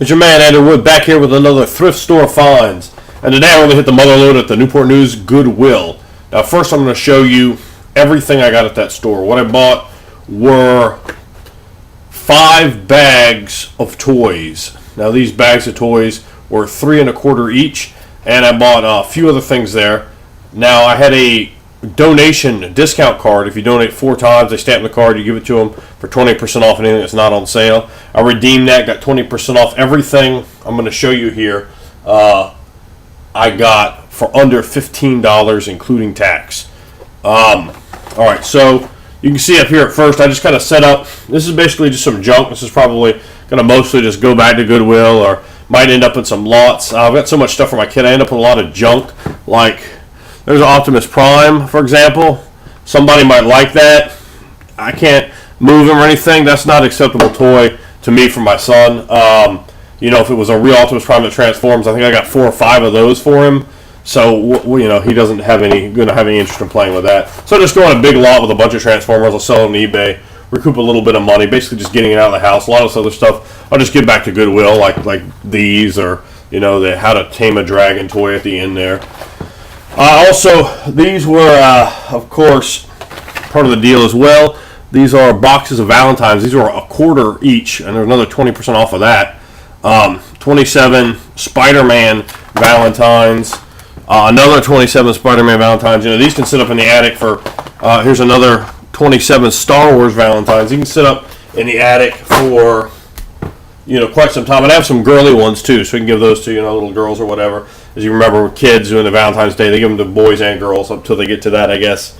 It's your man Andrew Wood back here with another thrift store finds. And today I'm going to hit the mother load at the Newport News Goodwill. Now first I'm going to show you everything I got at that store. What I bought were 5 bags of toys. Now these bags of toys were $3 1/4 each, and I bought a few other things there. Now I had a donation discount card. If you donate 4 times, they stamp the card, you give it to them for 20% off anything that's not on sale. I redeemed that, got 20% off everything I'm going to show you here. I got for under $15 including tax. Alright, so you can see up here at first I just kind of set up, this is basically just some junk. This is probably going to mostly just go back to Goodwill or might end up in some lots. I've got so much stuff for my kid, I end up with a lot of junk. Like there's an Optimus Prime, for example. Somebody might like that. I can't move him or anything. That's not an acceptable toy to me for my son. You know, if it was a real Optimus Prime that transforms, I think I got 4 or 5 of those for him. So, you know, he doesn't have any interest in playing with that. So just go on a big lot with a bunch of Transformers. I'll sell them on eBay, recoup a little bit of money, basically just getting it out of the house. A lot of this other stuff I'll just give back to Goodwill, like these, or, you know, the How to Tame a Dragon toy at the end there. Also, these were, of course, part of the deal as well. These are boxes of Valentines. These were $1/4 each, and there's another 20% off of that. 27 Spider-Man Valentines. Another 27 Spider-Man Valentines. You know, these can sit up in the attic for, here's another 27 Star Wars Valentines. You can sit up in the attic for, you know, quite some time. And I have some girly ones too, so we can give those to, you know, little girls or whatever. As you remember, with kids doing the Valentine's Day, they give them to boys and girls up till they get to that, I guess,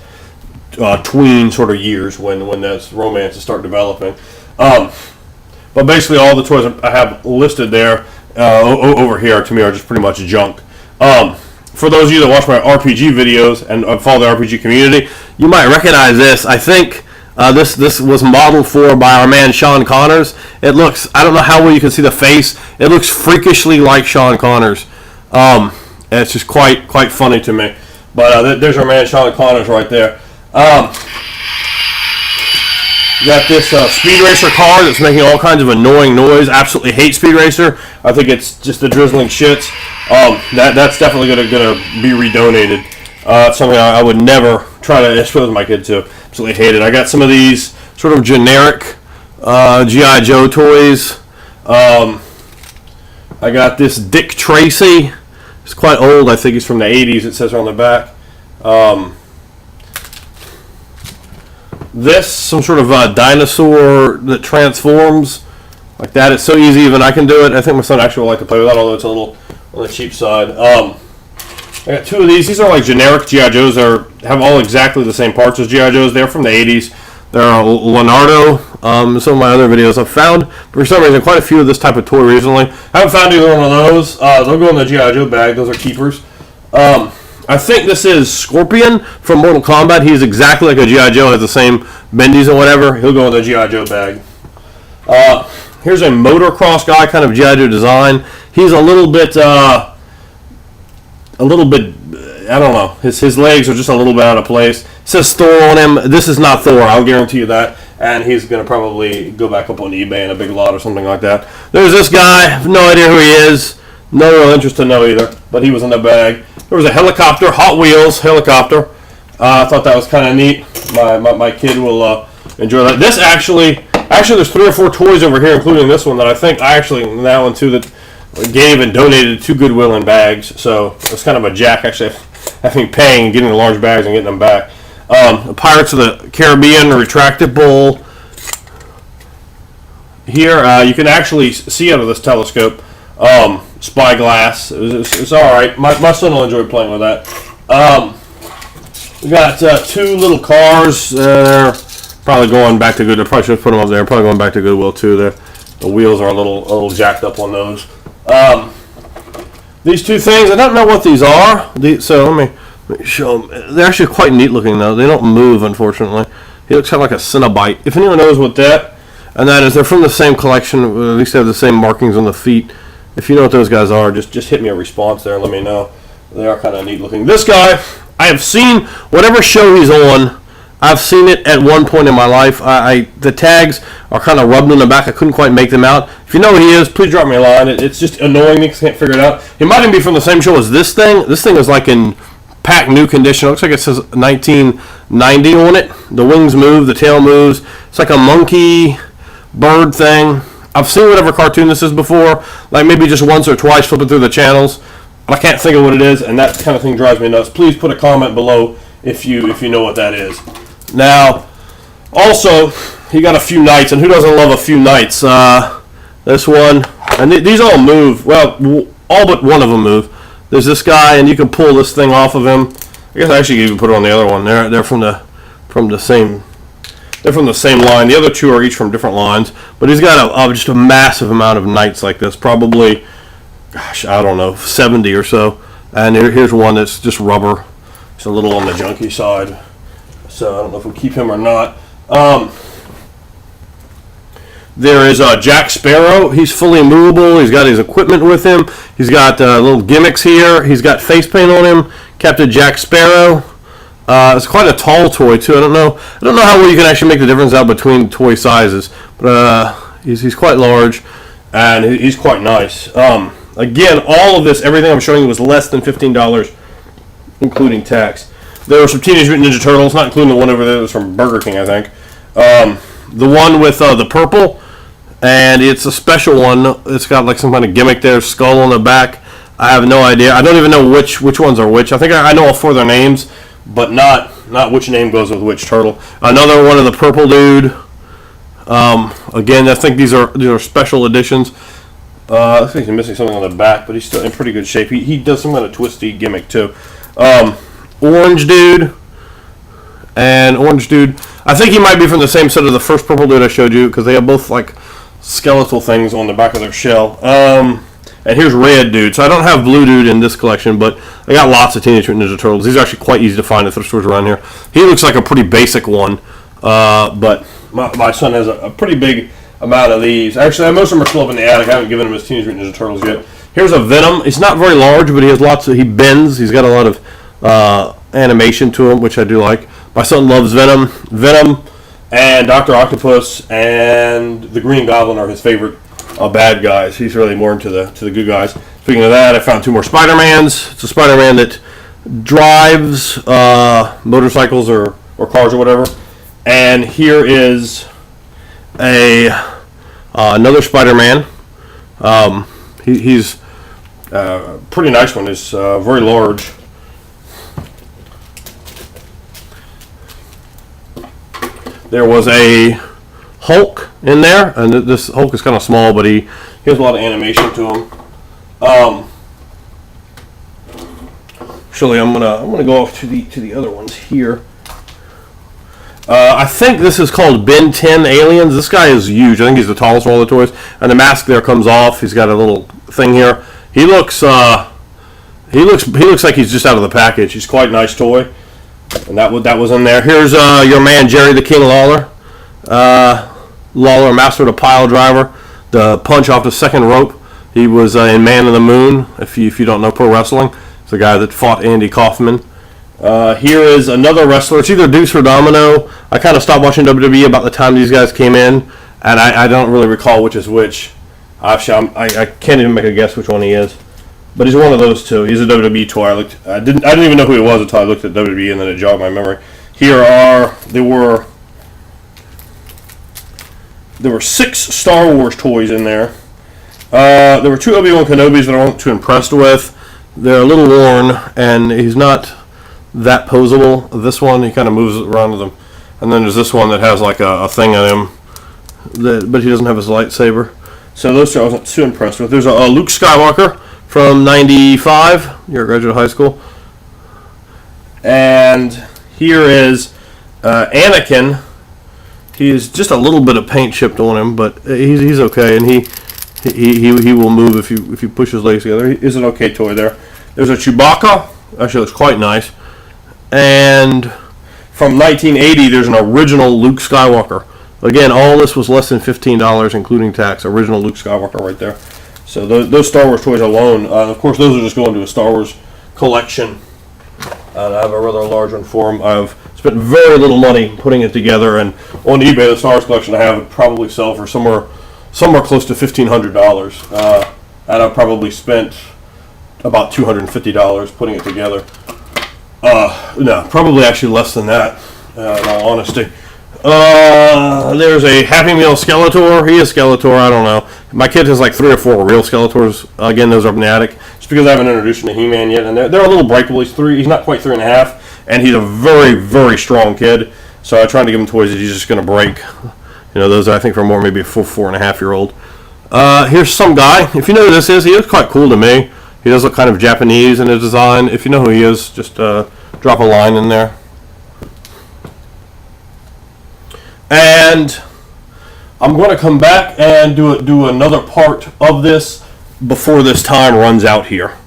tween sort of years when those romances start developing. But basically, all the toys I have listed there over here to me are just pretty much junk. For those of you that watch my RPG videos and follow the RPG community, you might recognize this. I think this was modeled for by our man Sean Connors. It looks, I don't know how well you can see the face. It looks freakishly like Sean Connors. And it's just quite funny to me. But there's our man Sean Connors right there. You got this Speed Racer car that's making all kinds of annoying noise. Absolutely hate Speed Racer. I think it's just the drizzling shits. That's definitely gonna be redonated. It's something I would never try to expose my kid to. Absolutely hate it. I got some of these sort of generic G.I. Joe toys. I got this Dick Tracy. It's quite old. I think he's from the 80s. It says on the back. This, some sort of dinosaur that transforms like that. It's so easy, even I can do it. I think my son actually would like to play with that, although it's a little on the cheap side. I got 2 of these. These are like generic G.I. Joes. They have all exactly the same parts as G.I. Joes. They're from the 80s. They're Leonardo. Some of my other videos I've found, for some reason, quite a few of this type of toy recently. I haven't found either one of those. They'll go in the G.I. Joe bag. Those are keepers. I think this is Scorpion from Mortal Kombat. He's exactly like a G.I. Joe, has the same bendies and whatever. He'll go in the G.I. Joe bag. Here's a motocross guy, kind of G.I. Joe design. He's a little bit, I don't know. His legs are just a little bit out of place. It says Thor on him. This is not Thor, I'll guarantee you that. And he's going to probably go back up on eBay in a big lot or something like that. There's this guy. I have no idea who he is. No real interest to know either. But he was in the bag. There was a helicopter, Hot Wheels helicopter. I thought that was kind of neat. My kid will enjoy that. This actually there's 3 or 4 toys over here, including this one that I think that one too, that gave and donated to Goodwill in bags. So it's kind of a jack actually having paying, getting the large bags and getting them back. The Pirates of the Caribbean retractable. Here you can actually see out of this telescope. Spyglass. It's alright. My son will enjoy playing with that. We got 2 little cars. They're probably going back to Goodwill. I probably should have put them up there. Probably going back to Goodwill too. The wheels are a little jacked up on those. These 2 things, I don't know what these are. So let me show them. They're actually quite neat looking though. They don't move, unfortunately. He looks kind of like a Cinnabite. If anyone knows what that, and that is, they're from the same collection. At least they have the same markings on the feet. If you know what those guys are, just hit me a response there and let me know. They are kind of neat looking. This guy, I have seen whatever show he's on. I've seen it at one point in my life. The tags are kind of rubbed in the back. I couldn't quite make them out. If you know what he is, please drop me a line. It's just annoying me because I can't figure it out. He might even be from the same show as this thing. This thing is like in pack new condition. It looks like it says 1990 on it. The wings move, the tail moves. It's like a monkey bird thing. I've seen whatever cartoon this is before, like maybe just once or twice flipping through the channels. I can't think of what it is, and that kind of thing drives me nuts. Please put a comment below if you know what that is. Now, also, he got a few knights, and who doesn't love a few knights? This one, and these all move. Well, all but one of them move. There's this guy, and you can pull this thing off of him. I guess I actually could even put it on the other one. They're from the same. They're from the same line. The other two are each from different lines, but he's got just a massive amount of knights like this. Probably, gosh, I don't know, 70 or so. And here's one that's just rubber. It's a little on the junky side, so I don't know if we'll keep him or not. There is Jack Sparrow. He's fully movable. He's got his equipment with him. He's got little gimmicks here. He's got face paint on him. Captain Jack Sparrow. It's quite a tall toy too. I don't know how well you can actually make the difference out between toy sizes, but he's quite large and he's quite nice. Again, all of this, everything I'm showing you was less than $15, including tax. There were some Teenage Mutant Ninja Turtles, not including the one over there that was from Burger King, I think. The one with the purple, and it's a special one. It's got like some kind of gimmick there, skull on the back. I have no idea. I don't even know which ones are which. I think I know all four of their names, but not which name goes with which turtle. Another one of the purple dude. Again, I think these are special editions. Looks like he's missing something on the back, but he's still in pretty good shape. He does some kind of twisty gimmick too. Orange dude and orange dude. I think he might be from the same set of the first purple dude I showed you, because they have both like skeletal things on the back of their shell. And here's red dude. So I don't have blue dude in this collection, but I got lots of Teenage Mutant Ninja Turtles. These are actually quite easy to find at thrift stores around here. He looks like a pretty basic one, but my son has a pretty big amount of these. Actually, most of them are still up in the attic. I haven't given him his Teenage Mutant Ninja Turtles yet. Here's a Venom. It's not very large, but he has lots of. He bends. He's got a lot of animation to him, which I do like. My son loves Venom. Venom and Dr. Octopus and the Green Goblin are his favorite bad guys. He's really more into the good guys. Speaking of that, I found two more Spider-Mans. It's a Spider-Man that drives motorcycles or cars or whatever. And here is another Spider-Man. He's a pretty nice one. He's very large. There was a Hulk in there, and this Hulk is kind of small, but he has a lot of animation to him. Actually, I'm gonna go off to the other ones here. I think this is called Ben 10 Aliens. This guy is huge. I think he's the tallest of all the toys. And the mask there comes off. He's got a little thing here. He looks like he's just out of the package. He's quite a nice toy. And that was in there. Here's your man Jerry the King Lawler. Lawler, master of the pile driver, the punch off the second rope. He was in Man of the Moon. If you don't know pro wrestling, it's the guy that fought Andy Kaufman. Here is another wrestler. It's either Deuce or Domino. I kind of stopped watching WWE about the time these guys came in, and I don't really recall which is which. Actually, I can't even make a guess which one he is. But he's one of those two. He's a WWE toy. I didn't even know who he was until I looked at WWE, and then it jogged my memory. There were 6 Star Wars toys in there. There were 2 Obi-Wan Kenobis that I wasn't too impressed with. They're a little worn, and he's not that posable. This one, he kind of moves around with them. And then there's this one that has like a thing on him, but he doesn't have his lightsaber. So those two I wasn't too impressed with. There's a Luke Skywalker from 95. You're a graduate of high school. And here is Anakin. He's just a little bit of paint chipped on him, but he's okay, and he will move if you push his legs together. He's an okay toy there. There's a Chewbacca. Actually, looks quite nice. And from 1980, there's an original Luke Skywalker. Again, all this was less than $15, including tax. Original Luke Skywalker right there. So those Star Wars toys alone, of course, those are just going to a Star Wars collection. And I have a rather large one for them. I have spent very little money putting it together, and on eBay, the Stars collection I have would probably sell for somewhere close to $1,500. And I probably spent about $250 putting it together. No, probably actually less than that, in all honesty. There's a Happy Meal Skeletor. He is Skeletor, I don't know. My kid has like 3 or 4 real Skeletors. Again, those are up in the attic. Just because I haven't introduced him to He-Man yet. And they're a little breakable. He's not quite 3.5. And he's a very, very strong kid. So I tried to give him toys that he's just going to break. You know, those I think are more maybe a 4.5-year-old. Here's some guy. If you know who this is, he looks quite cool to me. He does look kind of Japanese in his design. If you know who he is, just drop a line in there. And I'm going to come back and do another part of this before this time runs out here.